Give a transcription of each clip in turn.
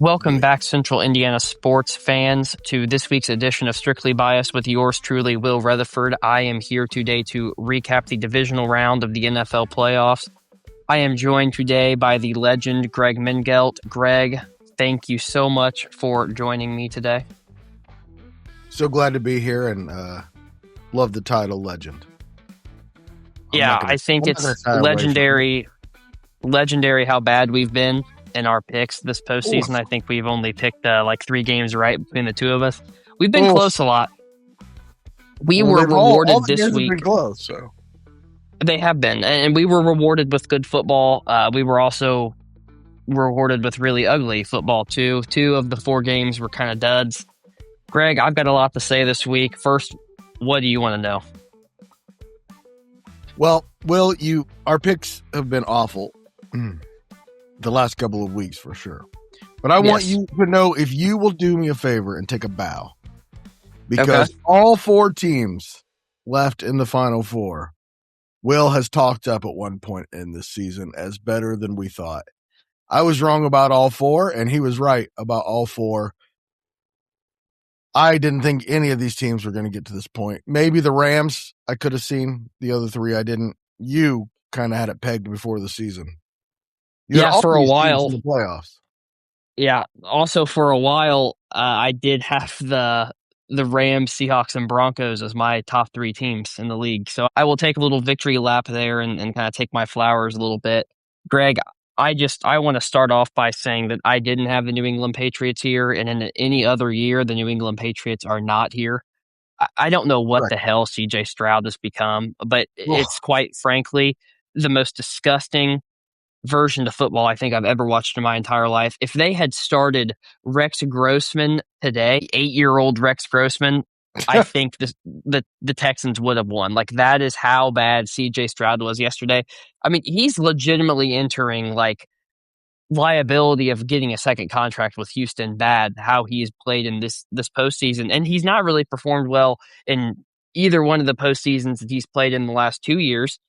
Welcome back, Central Indiana sports fans, to this week's edition of Strictly Biased with yours truly, Will Retherford. I am here today to recap the divisional round of the NFL playoffs. I am joined today by the legend, Greg Mengelt. Greg, thank you so much for joining me today. So glad to be here and love the title legend. I think it's legendary how bad we've been in our picks this postseason. I think we've only picked like 3 games right between the two of us. We've been close a lot. We were rewarded all the this games week. Have been close, so. They have been, and we were rewarded with good football. We were also rewarded with really ugly football too. 2 of the 4 games were kind of duds. Greg, I've got a lot to say this week. First, what do you want to know? Well, Will, our picks have been awful the last couple of weeks for sure. But I want you to know if you will do me a favor and take a bow. Because all 4 teams left in the Final Four, Will has talked up at one point in this season as better than we thought. I was wrong about all 4, and he was right about all 4. I didn't think any of these teams were going to get to this point. Maybe the Rams, I could have seen. The other 3, I didn't. You kind of had it pegged before the season. For a while. In the playoffs. Yeah. Also, for a while, I did have the Rams, Seahawks, and Broncos as my top 3 teams in the league. So I will take a little victory lap there and kind of take my flowers a little bit. Greg, I want to start off by saying that I didn't have the New England Patriots here, and in any other year, the New England Patriots are not here. I don't know what the hell CJ Stroud has become, but it's quite frankly the most disgusting version of football I think I've ever watched in my entire life. If they had started Rex Grossman today, 8-year-old Rex Grossman, I think the Texans would have won. Like, that is how bad CJ Stroud was yesterday. I mean, he's legitimately entering like liability of getting a second contract with Houston bad, how he's played in this postseason. And he's not really performed well in either one of the postseasons that he's played in the last 2 years.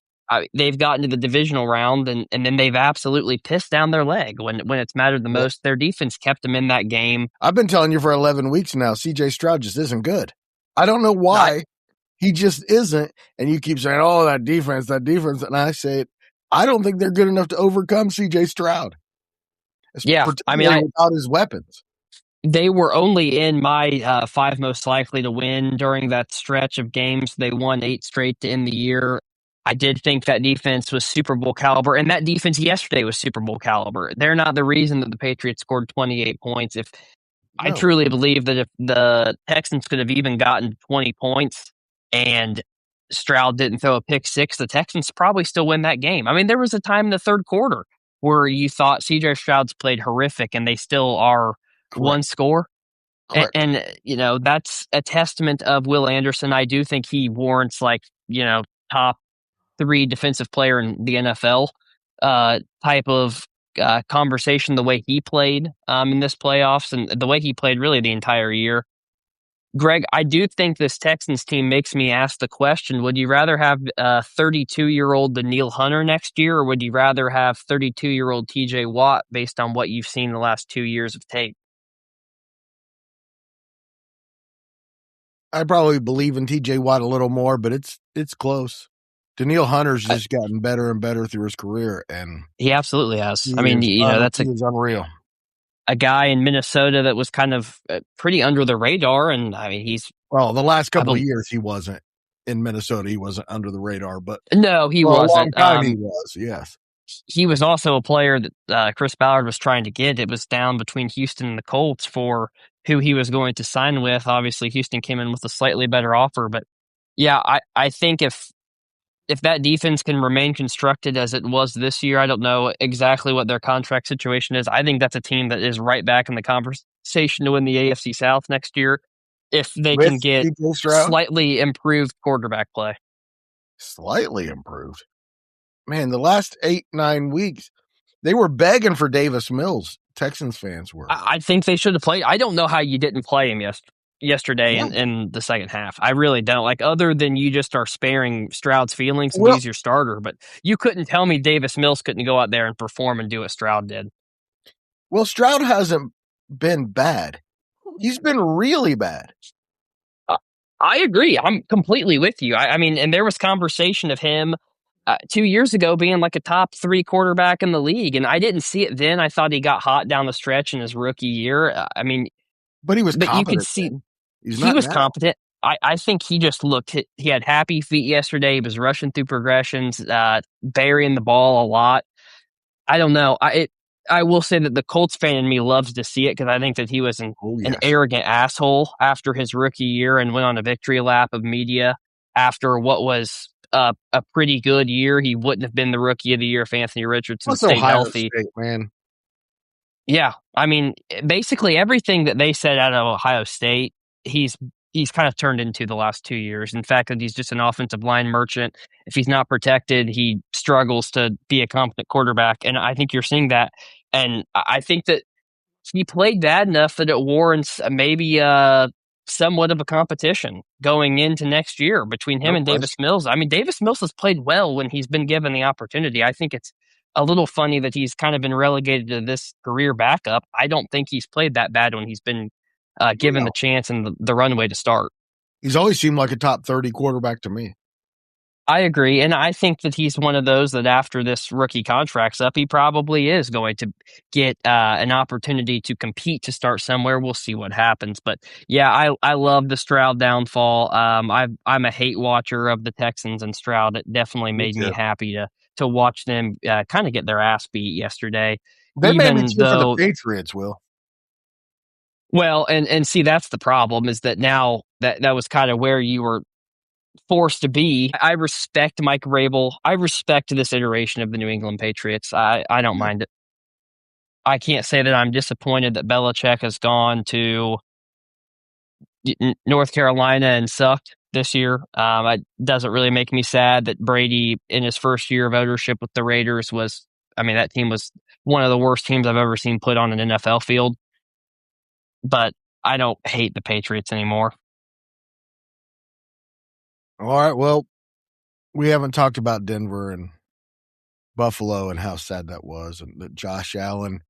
They've gotten to the divisional round, and then they've absolutely pissed down their leg when it's mattered the most. Their defense kept them in that game. I've been telling you for 11 weeks now, CJ Stroud just isn't good. I don't know why. He just isn't. And you keep saying, oh, that defense. And I say, I don't think they're good enough to overcome CJ Stroud. Without his weapons. They were only in my 5 most likely to win during that stretch of games. They won 8 straight to end the year. I did think that defense was Super Bowl caliber, and that defense yesterday was Super Bowl caliber. They're not the reason that the Patriots scored 28 points. I truly believe that if the Texans could have even gotten 20 points and Stroud didn't throw a pick 6, the Texans probably still win that game. I mean, there was a time in the third quarter where you thought CJ Stroud's played horrific, and they still are one score. And that's a testament of Will Anderson. I do think he warrants top 3 defensive player in the NFL type of conversation, the way he played in this playoffs and the way he played really the entire year. Greg, I do think this Texans team makes me ask the question, would you rather have 32-year-old Danielle Hunter next year, or would you rather have 32-year-old TJ Watt based on what you've seen the last 2 years of tape? I probably believe in TJ Watt a little more, but it's close. Danielle Hunter's just gotten better and better through his career, and he absolutely has. That's unreal. A guy in Minnesota that was kind of pretty under the radar, and I mean the last couple of years he wasn't in Minnesota. He wasn't under the radar, but no, he wasn't. A long time he was. Yes, he was also a player that Chris Ballard was trying to get. It was down between Houston and the Colts for who he was going to sign with. Obviously, Houston came in with a slightly better offer, but I think if that defense can remain constructed as it was this year, I don't know exactly what their contract situation is. I think that's a team that is right back in the conversation to win the AFC South next year if they can get slightly improved quarterback play. Slightly improved? Man, the last 8-9 weeks, they were begging for Davis Mills. Texans fans were. I think they should have played. I don't know how you didn't play him yesterday in the second half. I really don't. Like, other than you just are sparing Stroud's feelings and use your starter, but you couldn't tell me Davis Mills couldn't go out there and perform and do what Stroud did. Well, Stroud hasn't been bad. He's been really bad. I agree. I'm completely with you. I mean, and there was conversation of him 2 years ago being like a top 3 quarterback in the league, and I didn't see it then. I thought he got hot down the stretch in his rookie year. I mean, but he was but you could competent see then. He's he not was now. competent. I think he just looked. He had happy feet yesterday. He was rushing through progressions, burying the ball a lot. I don't know. I will say that the Colts fan in me loves to see it because I think that he was Oh an yes. arrogant asshole after his rookie year and went on a victory lap of media after what was a pretty good year. He wouldn't have been the rookie of the year if Anthony Richardson Plus stayed Ohio healthy. State, man. Yeah, I mean, basically everything that they said out of Ohio State, he's he's kind of turned into the last 2 years. In fact, that he's just an offensive line merchant. If he's not protected, he struggles to be a competent quarterback, and I think you're seeing that. And I think that he played bad enough that it warrants maybe somewhat of a competition going into next year between him No and Davis question. Mills. I mean, Davis Mills has played well when he's been given the opportunity. I think it's a little funny that he's kind of been relegated to this career backup. I don't think he's played that bad when he's been given the No. chance and the runway to start. He's always seemed like a top 30 quarterback to me. I agree, and I think that he's one of those that after this rookie contract's up, he probably is going to get an opportunity to compete to start somewhere. We'll see what happens, but yeah, I love the Stroud downfall. I'm a hate watcher of the Texans and Stroud. It definitely Me made me too. happy to watch them kind of get their ass beat yesterday, They made me even cheer for the though. Patriots, Will. Well, and see that's the problem is that now that was kind of where you were forced to be. I respect Mike Rabel. I respect this iteration of the New England Patriots. I don't Yeah. mind it. I can't say that I'm disappointed that Belichick has gone to North Carolina and sucked this year. It doesn't really make me sad that Brady, in his first year of ownership with the Raiders, was. I mean, that team was one of the worst teams I've ever seen put on an NFL field. But I don't hate the Patriots anymore. All right. Well, we haven't talked about Denver and Buffalo and how sad that was, and that Josh Allen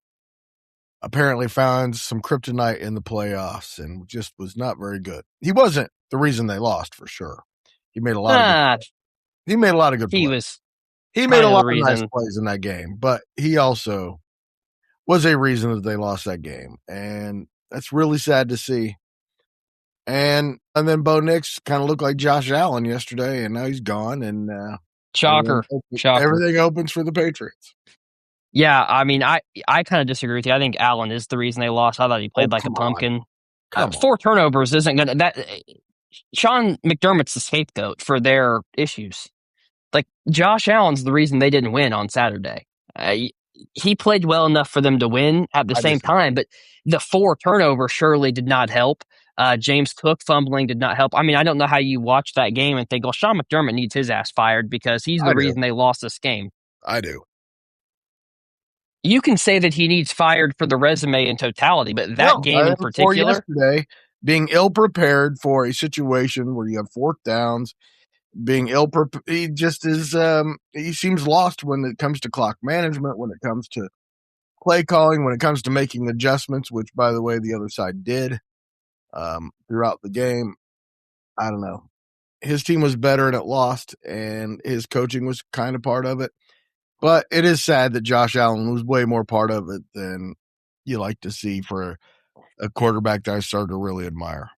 apparently found some kryptonite in the playoffs and just was not very good. He wasn't the reason they lost for sure. He made a lot of good. Ah, He made a lot of good he plays. was He made kind a of lot the of nice reason. plays in that game, but he also was a reason that they lost that game, and that's really sad to see. And then Bo Nix kind of looked like Josh Allen yesterday, and now he's gone, and Shocker. Shocker. everything opens for the Patriots. Yeah, I mean, I kind of disagree with you. I think Allen is the reason they lost. I thought he Oh, played like a come on. pumpkin. Come on. 4 turnovers isn't gonna that. Sean McDermott's the scapegoat for their issues. Like Josh Allen's the reason they didn't win on Saturday. He played well enough for them to win at the I same disagree. time, but the 4 turnovers surely did not help. James Cook fumbling did not help. I mean, I don't know how you watch that game and think, well, Sean McDermott needs his ass fired because he's I the do. reason they lost this game. I do. You can say that he needs fired for the resume in totality, but that No, game in for particular, yesterday, being ill prepared for a situation where you have fourth downs, being ill prepared, he just is. He seems lost when it comes to clock management, when it comes to play calling, when it comes to making adjustments. Which, by the way, the other side did throughout the game. I don't know. His team was better and it lost, and his coaching was kind of part of it. But it is sad that Josh Allen was way more part of it than you like to see for a quarterback that I started to really admire.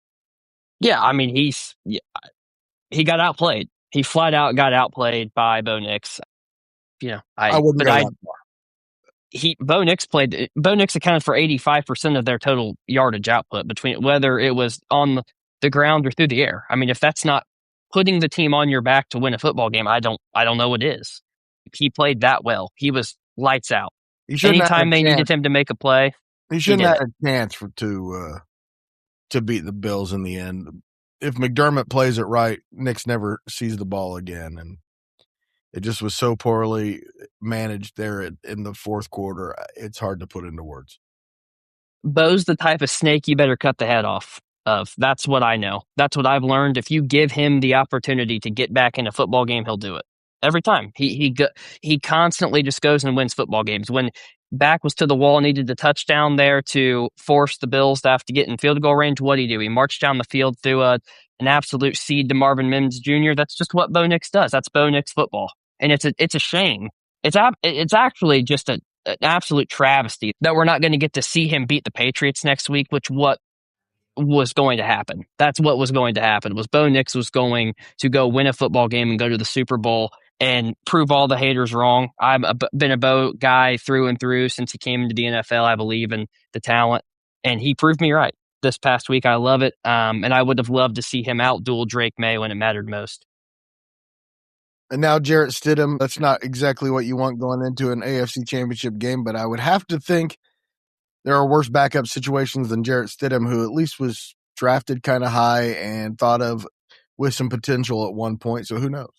yeah, I mean, he got outplayed. He flat out got outplayed by Bo Nix. I wouldn't But go that far. Bo Nix accounted for 85% of their total yardage output between whether it was on the ground or through the air. I mean, if that's not putting the team on your back to win a football game, I don't know what is. He played that well. He was lights out. He shouldn't have had Anytime a they chance. needed him to make a play, He he shouldn't did have it. had a chance to beat the Bills in the end. If McDermott plays it right, Nick's never sees the ball again, and it just was so poorly managed there in the fourth quarter. It's hard to put into words. Bo's the type of snake you better cut the head off of. That's what I know. That's what I've learned. If you give him the opportunity to get back in a football game, he'll do it every time. He constantly just goes and wins football games. When back was to the wall, needed the touchdown there to force the Bills to have to get in field goal range. What did he do? He marched down the field through an absolute seed to Marvin Mims Jr. That's just what Bo Nix does. That's Bo Nix football. And it's a shame. It's actually just an absolute travesty that we're not going to get to see him beat the Patriots next week, which what was going to happen. That's what was going to happen. Was Bo Nix was going to go win a football game and go to the Super Bowl and prove all the haters wrong. Been a Bo guy through and through since he came into the NFL. I believe in the talent, and he proved me right this past week. I love it, and I would have loved to see him outduel Drake May when it mattered most. And now Jarrett Stidham, that's not exactly what you want going into an AFC Championship game, but I would have to think there are worse backup situations than Jarrett Stidham, who at least was drafted kind of high and thought of with some potential at one point. So who knows?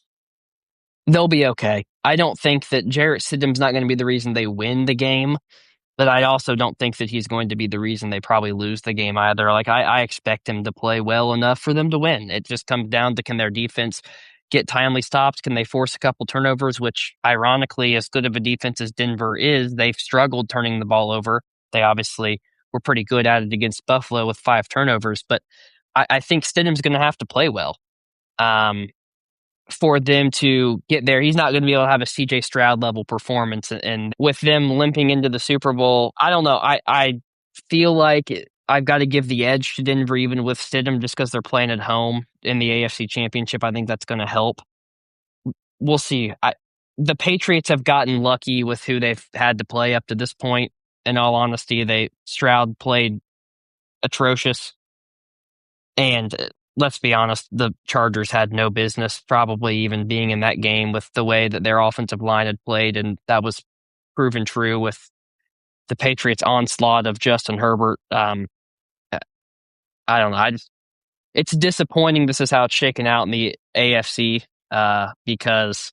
They'll be okay. I don't think that Jarrett Stidham's not going to be the reason they win the game, but I also don't think that he's going to be the reason they probably lose the game either. Like I expect him to play well enough for them to win. It just comes down to, can their defense get timely stops? Can they force a couple turnovers, which ironically, as good of a defense as Denver is, they've struggled turning the ball over. They obviously were pretty good at it against Buffalo with 5 turnovers, but I think Stidham's going to have to play well for them to get there. He's not going to be able to have a CJ Stroud level performance. And with them limping into the Super Bowl, I don't know. I feel like I've got to give the edge to Denver even with Stidham just because they're playing at home in the AFC Championship. I think that's going to help. We'll see. The Patriots have gotten lucky with who they've had to play up to this point. In all honesty, Stroud played atrocious. And let's be honest, the Chargers had no business probably even being in that game with the way that their offensive line had played. And that was proven true with the Patriots' onslaught of Justin Herbert. I don't know. It's disappointing this is how it's shaken out in the AFC because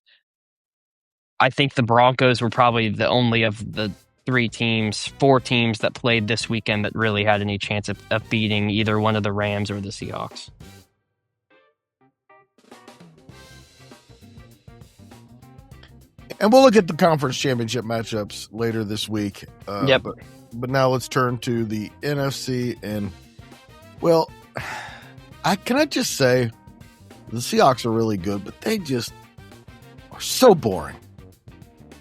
I think the Broncos were probably the only of the 4 teams that played this weekend that really had any chance of beating either one of the Rams or the Seahawks. And we'll look at the conference championship matchups later this week. Yep. But now let's turn to the NFC. And, well, can I just say the Seahawks are really good, but they just are so boring.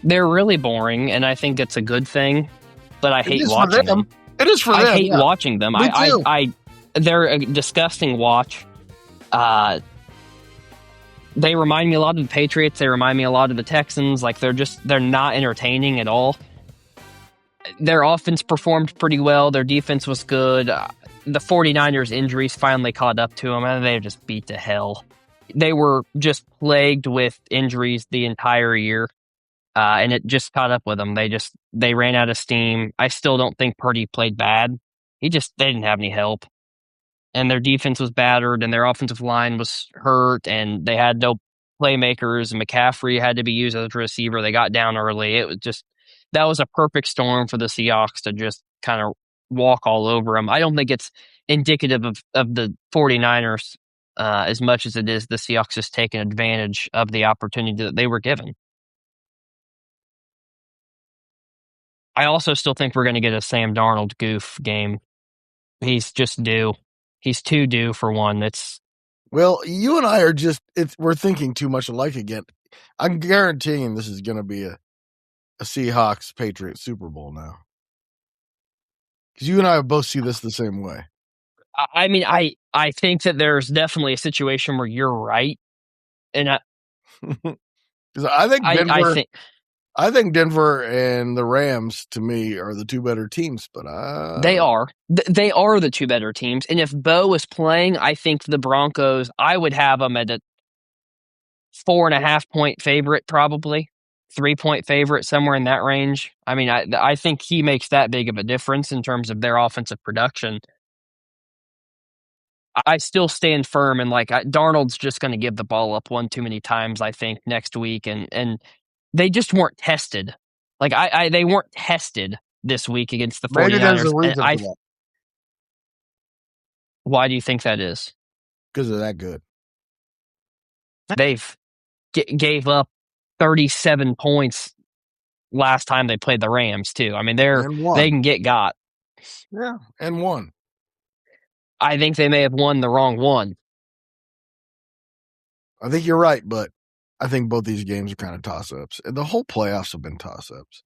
They're really boring, and I think it's a good thing, but I hate watching them. It is for them. I hate watching them. They're a disgusting watch. They remind me a lot of the Patriots. They remind me a lot of the Texans. Like they're not entertaining at all. Their offense performed pretty well. Their defense was good. The 49ers injuries finally caught up to them, and they just beat to hell. They were just plagued with injuries the entire year. And it just caught up with them. They ran out of steam. I still don't think Purdy played bad. They didn't have any help. And their defense was battered, and their offensive line was hurt, and they had no playmakers. McCaffrey had to be used as a receiver. They got down early. That was a perfect storm for the Seahawks to just kind of walk all over them. I don't think it's indicative of the 49ers as much as it is the Seahawks just taking advantage of the opportunity that they were given. I also still think we're going to get a Sam Darnold goof game. He's just due. He's too due for one. Well, you and I are we're thinking too much alike again. I'm guaranteeing this is going to be a Seahawks Patriots Super Bowl now. Because you and I both see this the same way. I mean, I think that there's definitely a situation where you're right. And I think Denver... I think Denver and the Rams, to me, are the 2 better teams, but they are. They are the 2 better teams. And if Bo is playing, I think the Broncos, I would have them at a 4.5-point favorite, probably 3-point favorite, somewhere in that range. I mean, I think he makes that big of a difference in terms of their offensive production. I still stand firm and Darnold's just going to give the ball up one too many times, I think, next week, and they just weren't tested. They weren't tested this week against the 49ers. Maybe there's a reason for that. Why do you think that is? Because they're that good. They've gave up 37 points last time they played the Rams too. I mean, and they won. can get got. Yeah, and won. I think they may have won the wrong one. I think you're right, but I think both these games are kind of toss-ups. And the whole playoffs have been toss-ups.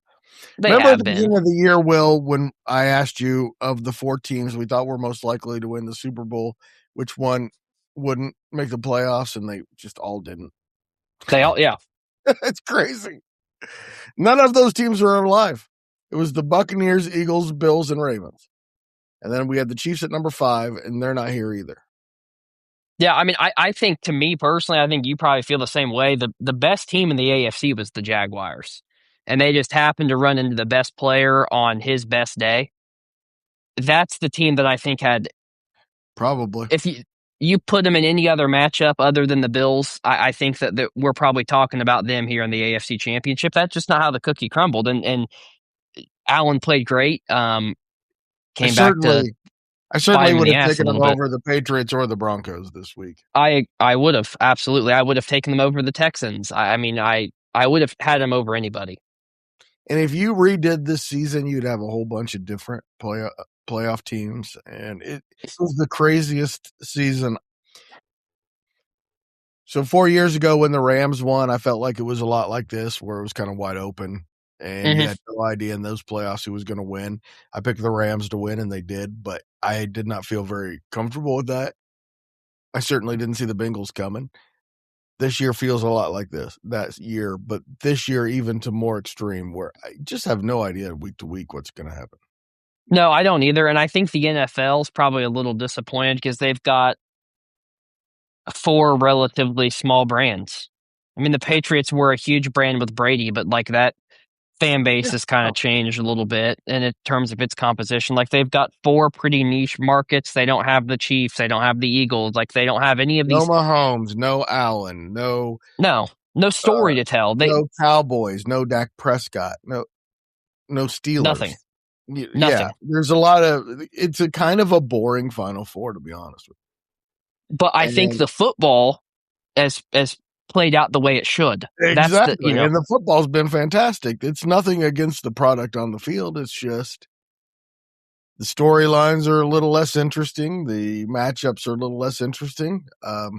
They Remember at have the been. beginning of the year, Will, when I asked you of the 4 teams we thought were most likely to win the Super Bowl, which one wouldn't make the playoffs, and they just all didn't. They all, yeah. It's crazy. None of those teams were alive. It was the Buccaneers, Eagles, Bills, and Ravens. And then we had the Chiefs at number 5, and they're not here either. Yeah, I mean, I think, to me personally, I think you probably feel the same way. The best team in the AFC was the Jaguars, and they just happened to run into the best player on his best day. That's the team that I think had, Probably. if you put them in any other matchup other than the Bills, I think that we're probably talking about them here in the AFC Championship. That's just not how the cookie crumbled. And Allen played great. I Came back to certainly bite him in would the have ass a taken them little bit. over the Patriots or the Broncos this week. I would have, absolutely. I would have taken them over the Texans. I mean, I would have had them over anybody. And if you redid this season, you'd have a whole bunch of different playoff teams, and it was the craziest season. So 4 years ago when the Rams won, I felt like it was a lot like this, where it was kind of wide open, and you had no idea in those playoffs who was going to win. I picked the Rams to win, and they did, but I did not feel very comfortable with that. I certainly didn't see the Bengals coming. This year feels a lot like that year, but this year even to more extreme, where I just have no idea week to week what's going to happen. No, I don't either. And I think the NFL is probably a little disappointed because they've got 4 relatively small brands. I mean, the Patriots were a huge brand with Brady, but like that fan base Yeah. has kind of changed a little bit in terms of its composition. Like they've got 4 pretty niche markets. They don't have the Chiefs. They don't have the Eagles. Like they don't have any of No these. Mahomes, no Allen, No story to tell. no Cowboys, no Dak Prescott, no Steelers. Nothing. Yeah, Nothing. there's a lot of. It's a kind of a boring Final Four, to be honest with you. But I think the football as played out the way it should. Exactly. That's And the football's been fantastic. It's nothing against the product on the field. It's just the storylines are a little less interesting. The matchups are a little less interesting. But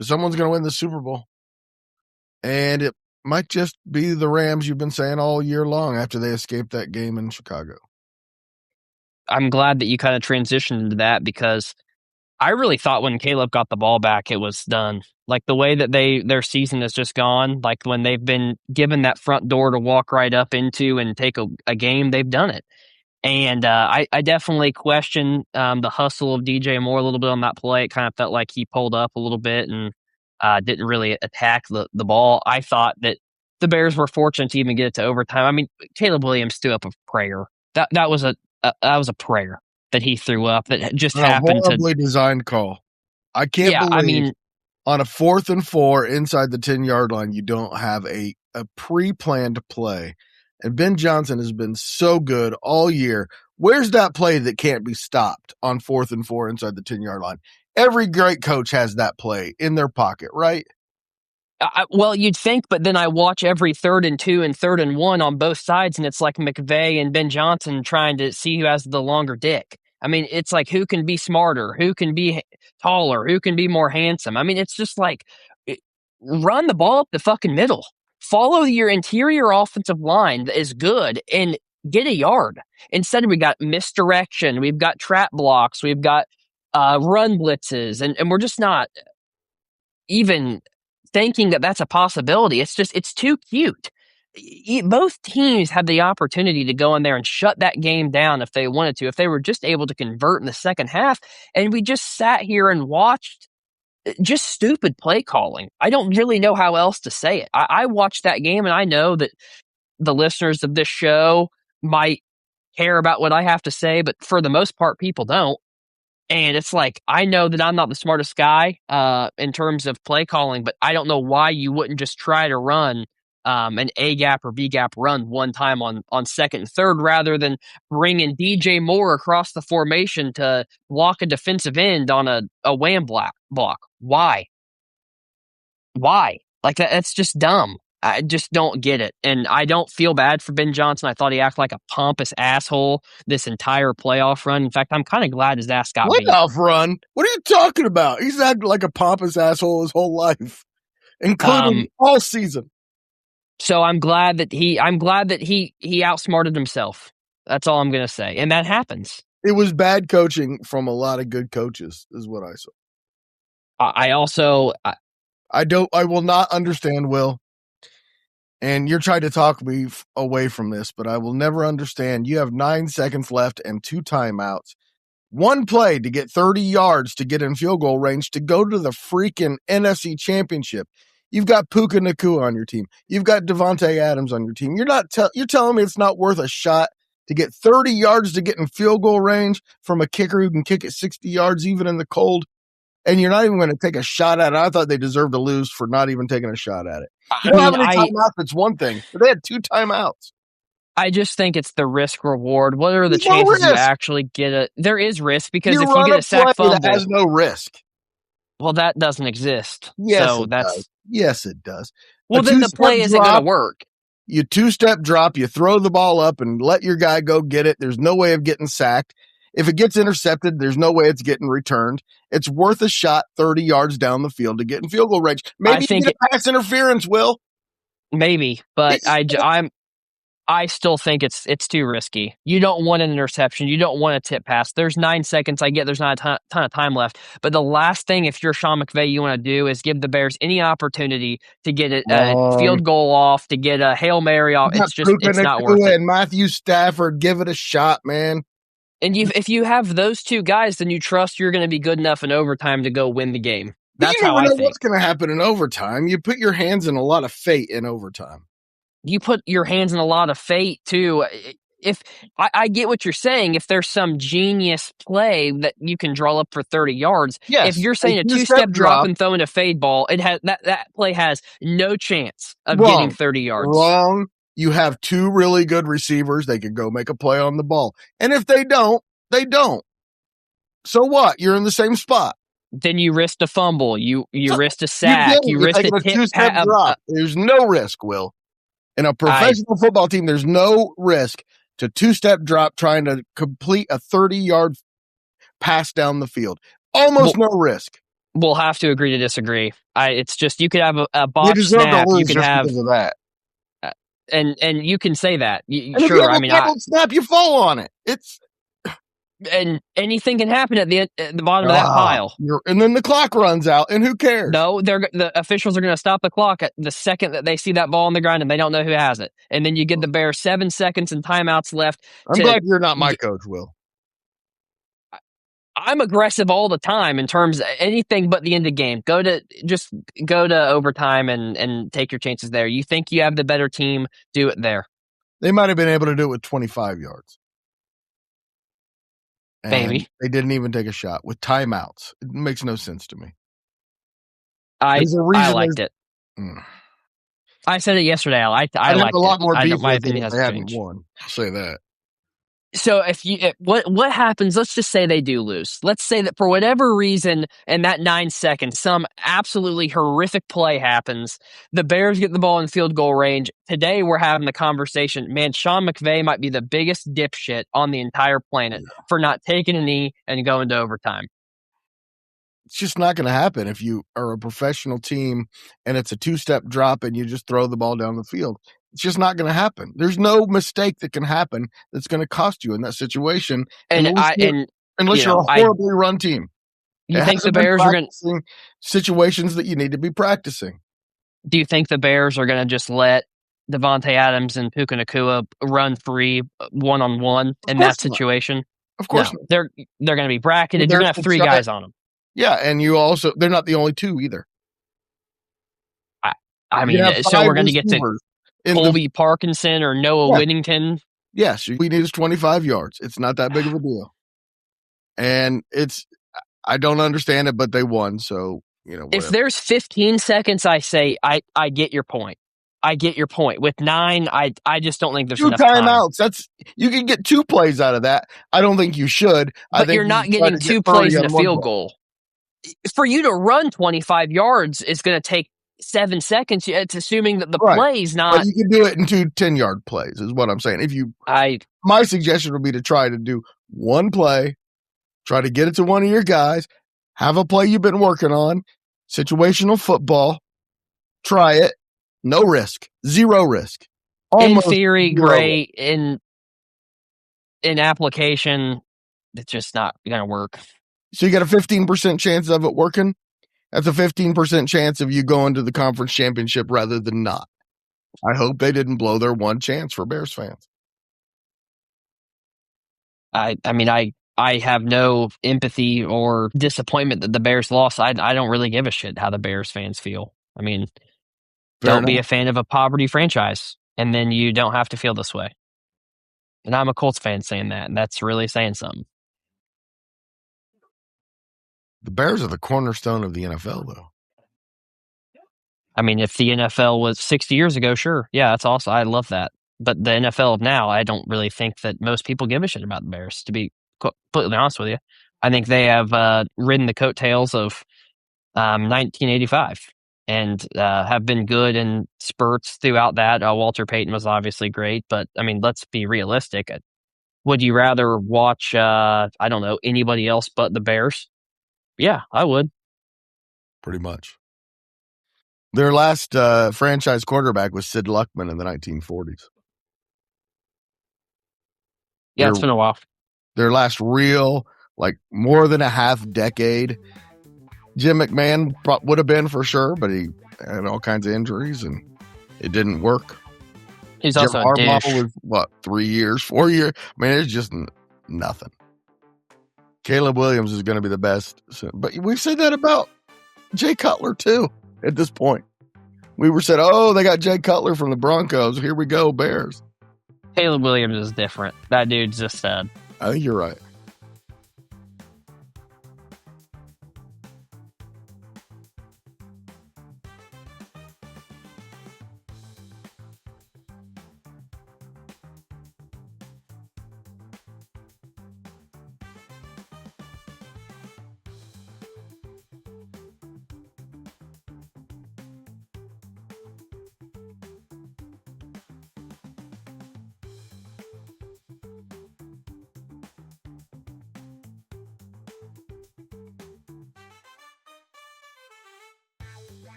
someone's going to win the Super Bowl. And it might just be the Rams you've been saying all year long after they escaped that game in Chicago. I'm glad that you kind of transitioned into that because I really thought when Caleb got the ball back, it was done. Like the way that their season has just gone, like when they've been given that front door to walk right up into and take a game, they've done it. And I definitely question the hustle of DJ Moore a little bit on that play. It kind of felt like he pulled up a little bit and didn't really attack the ball. I thought that the Bears were fortunate to even get it to overtime. I mean, Caleb Williams threw up a prayer. That was a prayer that he threw up that just happened to. A horribly designed call. I can't believe I mean, on a 4th and 4 inside the 10-yard line, you don't have a pre-planned play. And Ben Johnson has been so good all year. Where's that play that can't be stopped on 4th and 4 inside the 10-yard line? Every great coach has that play in their pocket, right? Well, you'd think, but then I watch every 3rd and 2 and 3rd and 1 on both sides, and it's like McVay and Ben Johnson trying to see who has the longer dick. I mean, it's like who can be smarter, who can be taller, who can be more handsome. I mean, it's just like run the ball up the fucking middle. Follow your interior offensive line that is good and get a yard. Instead, we got misdirection, we've got trap blocks, we've got run blitzes, and we're just not even thinking that that's a possibility. It's too cute. Both teams had the opportunity to go in there and shut that game down if they wanted to, if they were just able to convert in the second half. And we just sat here and watched just stupid play calling. I don't really know how else to say it. I watched that game, and I know that the listeners of this show might care about what I have to say, but for the most part, people don't. And it's like, I know that I'm not the smartest guy in terms of play calling, but I don't know why you wouldn't just try to run an A gap or B gap run one time on 2nd and 3rd rather than bringing DJ Moore across the formation to block a defensive end on a wham block. Why? Like that's just dumb. I just don't get it. And I don't feel bad for Ben Johnson. I thought he acted like a pompous asshole this entire playoff run. In fact, I'm kind of glad his ass got beat. Playoff run? What are you talking about? He's acted like a pompous asshole his whole life, including all season. So I'm glad that he outsmarted himself. That's all I'm going to say. And that happens. It was bad coaching from a lot of good coaches, is what I saw. I will not understand, Will. And you're trying to talk me away from this, but I will never understand. You have 9 seconds left and 2 timeouts. One play to get 30 yards to get in field goal range to go to the freaking NFC Championship. You've got Puka Nacua on your team. You've got Devontae Adams on your team. You're telling me it's not worth a shot to get 30 yards to get in field goal range from a kicker who can kick it 60 yards even in the cold, and you're not even going to take a shot at it. I thought they deserved to lose for not even taking a shot at it. You don't have any timeouts, it's one thing, but they had 2 timeouts. I just think it's the risk reward. What are the chances you actually get it? There is risk because if you get a sack fumble, that has no risk. Well, that doesn't exist. Yes, so yes, it does. Well, then the play isn't going to work. You 2-step drop, you throw the ball up and let your guy go get it. There's no way of getting sacked. If it gets intercepted, there's no way it's getting returned. It's worth a shot 30 yards down the field to get in field goal range. Maybe you get a pass interference, Will. Maybe, but I still think it's too risky. You don't want an interception. You don't want a tip pass. There's 9 seconds. I get there's not a ton of time left. But the last thing, if you're Sean McVay, you want to do is give the Bears any opportunity to get a field goal off, to get a Hail Mary off. It's not worth it. And Matthew Stafford, give it a shot, man. And if you have those 2 guys, then you trust you're going to be good enough in overtime to go win the game. That's how I think. What's going to happen in overtime? You put your hands in a lot of fate in overtime. You put your hands in a lot of fate too. If I get what you're saying, if there's some genius play that you can draw up for 30 yards, if you're saying a 2-step drop and throwing a fade ball, it has that play has no chance of getting 30 yards. Wrong. You have 2 really good receivers. They could go make a play on the ball. And if they don't, they don't. So what? You're in the same spot. Then you risked a fumble. You risked a sack. You risked a 2-step drop. There's no risk, Will. In a professional football team, there's no risk to 2-step drop trying to complete a 30-yard pass down the field. Almost no risk. We'll have to agree to disagree. It's just you could have a botch snap. You can have that. And you can say that. Sure, I mean, snap, you fall on it. And anything can happen at the bottom of that pile. And then the clock runs out, and who cares? No, the officials are going to stop the clock at the second that they see that ball on the ground, and they don't know who has it. And then you give the Bears 7 seconds and timeouts left. I'm glad you're not my coach, Will. I'm aggressive all the time in terms of anything but the end of the game. Go to overtime and take your chances there. You think you have the better team, do it there. They might have been able to do it with 25 yards. And maybe. They didn't even take a shot with timeouts. It makes no sense to me. I liked it. I said it yesterday. I liked it. A lot more beef my opinion hasn't changed. I'll say that. So what happens, let's just say they do lose. Let's say that for whatever reason in that 9 seconds, some absolutely horrific play happens. The Bears get the ball in field goal range. Today we're having the conversation, man, Sean McVay might be the biggest dipshit on the entire planet for not taking a knee and going to overtime. It's just not going to happen if you are a professional team and it's a 2-step drop and you just throw the ball down the field. It's just not going to happen. There's no mistake that can happen that's going to cost you in that situation. Unless you're a horribly run team. You think the Bears are going to situations that you need to be practicing? Do you think the Bears are going to just let Devontae Adams and Puka Nacua run free one-on-one in that situation? Of course not. They're going to be bracketed. You're going to have 3 guys on them. Yeah, and they're not the only 2 either. I mean, so we're going to get to Colby Parkinson or Noah Whittington. Yes, we need is 25 yards. It's not that big of a deal. And I don't understand it, but they won, so, whatever. If there's 15 seconds, I say, I get your point. I get your point. With 9, I just don't think there's enough time. 2 timeouts. You can get 2 plays out of that. I don't think you should. But you're not getting 2 plays in a field goal. For you to run 25 yards is going to take 7 seconds. It's assuming that the right. play's But not. you can do it in 2 10-yard plays, is what I'm saying. My suggestion would be to try to do one play, try to get it to one of your guys, have a play you've been working on, situational football, try it, no risk, zero risk. In Almost theory, zero risk. great. In application, it's just not going to work. So you got a 15% chance of it working. That's a 15% chance of you going to the conference championship rather than not. I hope they didn't blow their one chance for Bears fans. I mean, I have no empathy or disappointment that the Bears lost. I don't really give a shit how the Bears fans feel. I mean, don't be a fan of a poverty franchise, and then you don't have to feel this way. And I'm a Colts fan saying that, and that's really saying something. The Bears are the cornerstone of the NFL, though. I mean, if the NFL was 60 years ago, sure. Yeah, that's awesome. I love that. But the NFL of now, I don't really think that most people give a shit about the Bears, to be completely honest with you. I think they have ridden the coattails of 1985 and have been good in spurts throughout that. Walter Payton was obviously great, but I mean, let's be realistic. Would you rather watch, I don't know, anybody else but the Bears? Yeah, I would. Pretty much. Their last franchise quarterback was Sid Luckman in the 1940s. Yeah, it's been a while. Their last real, like more than a half decade, Jim McMahon would have been for sure, but he had all kinds of injuries and it didn't work. He's Jim also Harbaugh a dish. was what, 3 years, 4 years? I mean, it's just nothing. Caleb Williams is going to be the best, but we've said that about Jay Cutler too. At this point, we were said, "Oh, they got Jay Cutler from the Broncos. Here we go, Bears." Caleb Williams is different. That dude's just sad. I think you're right.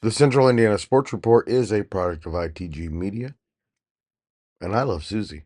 The Central Indiana Sports Report is a product of ITG Media, and I love Susie.